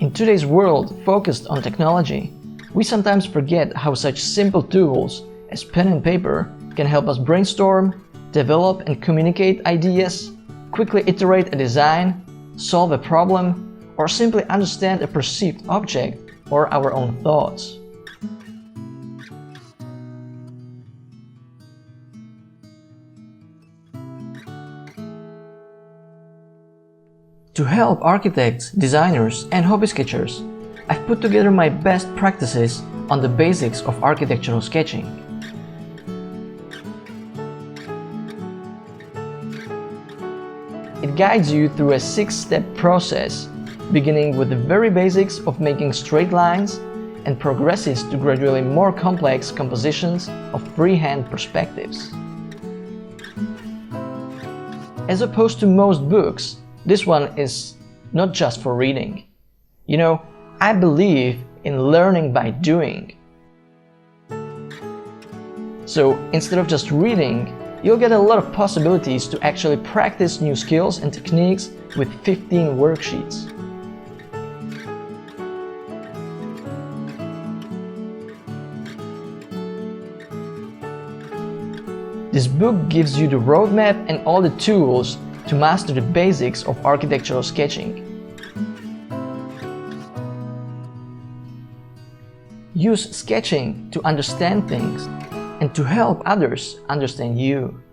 In today's world focused on technology, we sometimes forget how such simple tools as pen and paper can help us brainstorm, develop and communicate ideas, quickly iterate a design, solve a problem, or simply understand a perceived object or our own thoughts. To help architects, designers, and hobby sketchers, I've put together my best practices on the basics of architectural sketching. It guides you through a 6-step process, beginning with the very basics of making straight lines and progresses to gradually more complex compositions of freehand perspectives. As opposed to most books, this one is not just for reading. You know, I believe in learning by doing. So instead of just reading, you'll get a lot of possibilities to actually practice new skills and techniques with 15 worksheets. This book gives you the roadmap and all the tools to master the basics of architectural sketching. Use sketching to understand things and to help others understand you.